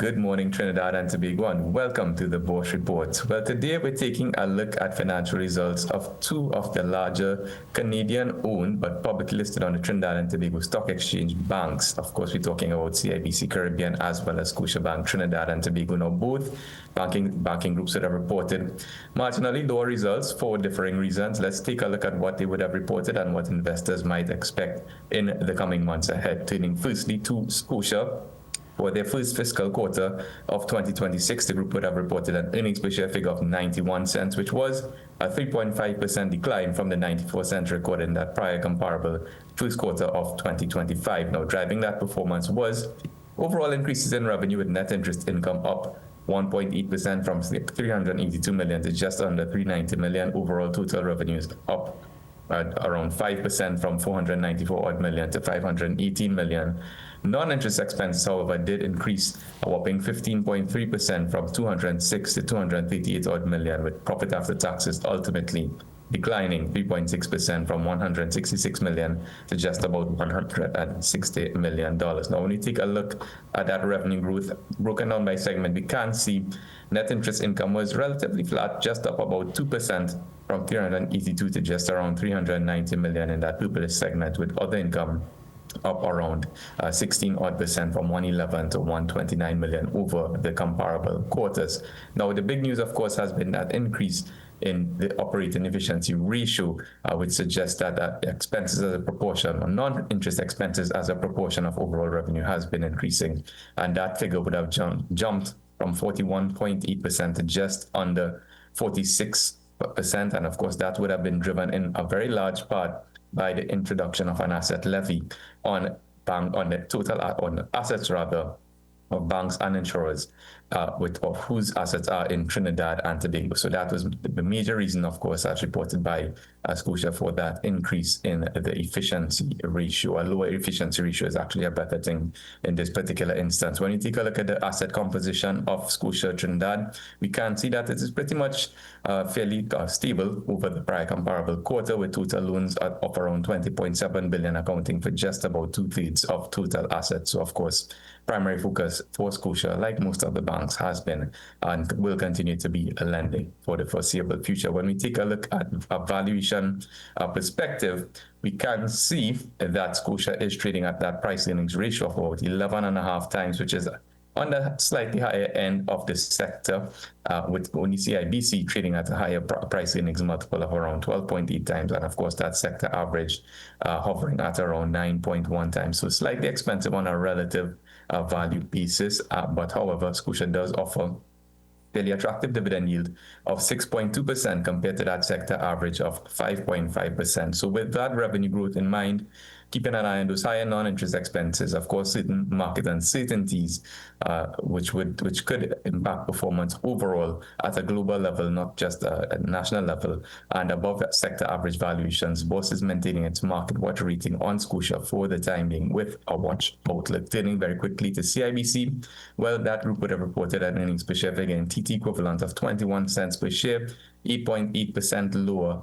good morning, Trinidad and Tobago, and welcome to the Bourse Report. Well, today we're taking a look at financial results of two of the larger Canadian-owned but publicly listed on the Trinidad and Tobago Stock Exchange banks. Of course, we're talking about CIBC Caribbean as well as Scotiabank, Trinidad and Tobago. Now, both banking groups that have reported marginally lower results for differing reasons. Let's take a look at what they would have reported and what investors might expect in the coming months ahead. Turning firstly to Scotia. For their first fiscal quarter of 2026, the group would have reported an earnings per share figure of 91 cents, which was a 3.5% decline from the 94 cents recorded in that prior comparable first quarter of 2025. Now, driving that performance was overall increases in revenue, with net interest income up 1.8% from 382 million to just under 390 million. Overall total revenues up around 5% from 494 odd million to 518 million. Non-interest expenses, however, did increase a whopping 15.3% from 206 to 238 odd million, with profit after taxes ultimately declining 3.6% from 166 million to just about $160 million. Now, when you take a look at that revenue growth broken down by segment, we can see net interest income was relatively flat, just up about 2% from 382 to just around 390 million in that purplish segment, with other income up around 16% from 111 to 129 million over the comparable quarters. Now, the big news, of course, has been that increase in the operating efficiency ratio, which suggests that expenses as a proportion, or non-interest expenses as a proportion of overall revenue, has been increasing, and that figure would have jumped from 41.8% to just under 46%, and of course that would have been driven in a very large part by the introduction of an asset levy on assets of banks and insurers, of whose assets are in Trinidad and Tobago. So that was the major reason, of course, as reported by Scotia, for that increase in the efficiency ratio. A lower efficiency ratio is actually a better thing in this particular instance. When you take a look at the asset composition of Scotia Trinidad, we can see that it is pretty much fairly stable over the prior comparable quarter, with total loans of around 20.7 billion, accounting for just about 2/3 of total assets. So, of course, primary focus for Scotia, like most of the banks, has been and will continue to be lending for the foreseeable future. When we take a look at a valuation perspective, we can see that Scotia is trading at that price earnings ratio of about 11.5 times, which is on the slightly higher end of the sector, with only CIBC trading at a higher price earnings multiple of around 12.8 times, and of course that sector average hovering at around 9.1 times. So slightly expensive on a relative value basis, but however, Scotia does offer fairly attractive dividend yield of 6.2% compared to that sector average of 5.5%. So with that revenue growth in mind, keeping an eye on those higher non-interest expenses, of course, certain market uncertainties, which could impact performance overall at a global level, not just a national level, and above that sector average valuations, Bourse is maintaining its market watch rating on Scotia for the time being, with a watch outlook. Turning very quickly to CIBC, well, that group would have reported an earnings per share figure in TT equivalent of 21 cents per share, 8.8% lower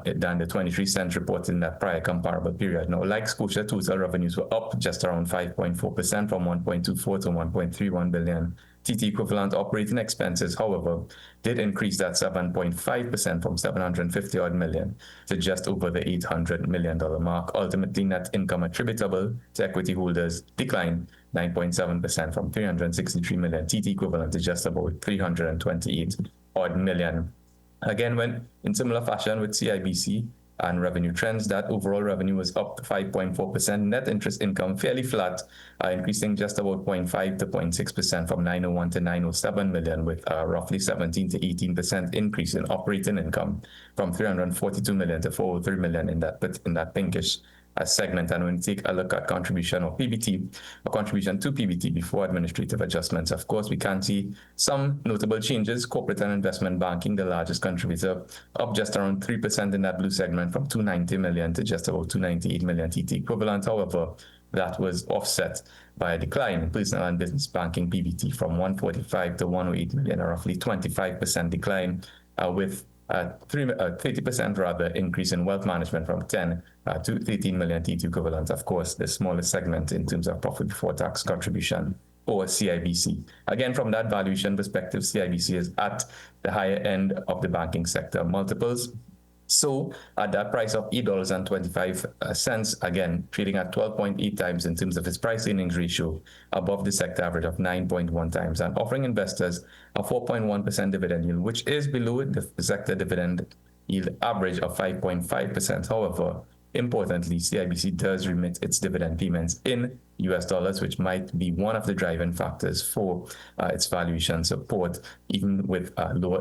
than the 23 cents reported in that prior comparable period. Now, like Scotia, total revenues were up just around 5.4% from 1.24 to 1.31 billion. TT equivalent operating expenses, however, did increase that 7.5% from 750 odd million to just over the $800 million mark. Ultimately, net income attributable to equity holders declined 9.7% from 363 million TT equivalent to just about 328 odd million. Again, when in similar fashion with CIBC and revenue trends, that overall revenue was up 5.4%. Net interest income fairly flat, increasing just about 0.5 to 0.6% from 901 to 907 million, with a roughly 17 to 18% increase in operating income from 342 million to 403 million in that pinkish segment. And when we take a look at contribution to PBT before administrative adjustments, of course, we can see some notable changes. Corporate and investment banking, the largest contributor, up just around 3% in that blue segment from 290 million to just about 298 million TT equivalent. However, that was offset by a decline in personal and business banking PBT from 145 to 108 million, a roughly 25% decline, with 30% rather increase in wealth management from 10 to 13 million TT equivalent. Of course, the smallest segment in terms of profit before tax contribution or CIBC. Again, from that valuation perspective, CIBC is at the higher end of the banking sector multiples. So at that price of $8.25, again, trading at 12.8 times in terms of its price earnings ratio, above the sector average of 9.1 times, and offering investors a 4.1% dividend yield, which is below the sector dividend yield average of 5.5%. However, importantly, CIBC does remit its dividend payments in US dollars, which might be one of the driving factors for its valuation support, even with lower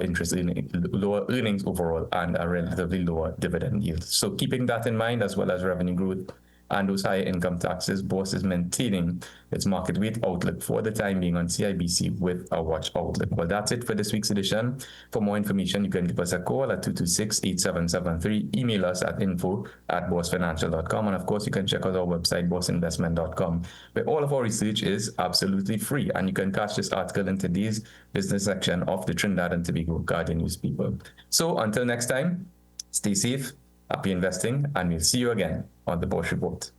earnings overall and a relatively lower dividend yield. So keeping that in mind, as well as revenue growth and those higher income taxes, Bourse is maintaining its market weight outlook for the time being on CIBC with a watch outlook. Well, that's it for this week's edition. For more information, you can give us a call at 226-8773, email us at info@boursefinancial.com, and of course, you can check out our website, bourseinvestment.com, where all of our research is absolutely free, and you can catch this article in today's business section of the Trinidad and Tobago Guardian newspaper. So until next time, stay safe, happy investing, and we'll see you again on the Bourse Report.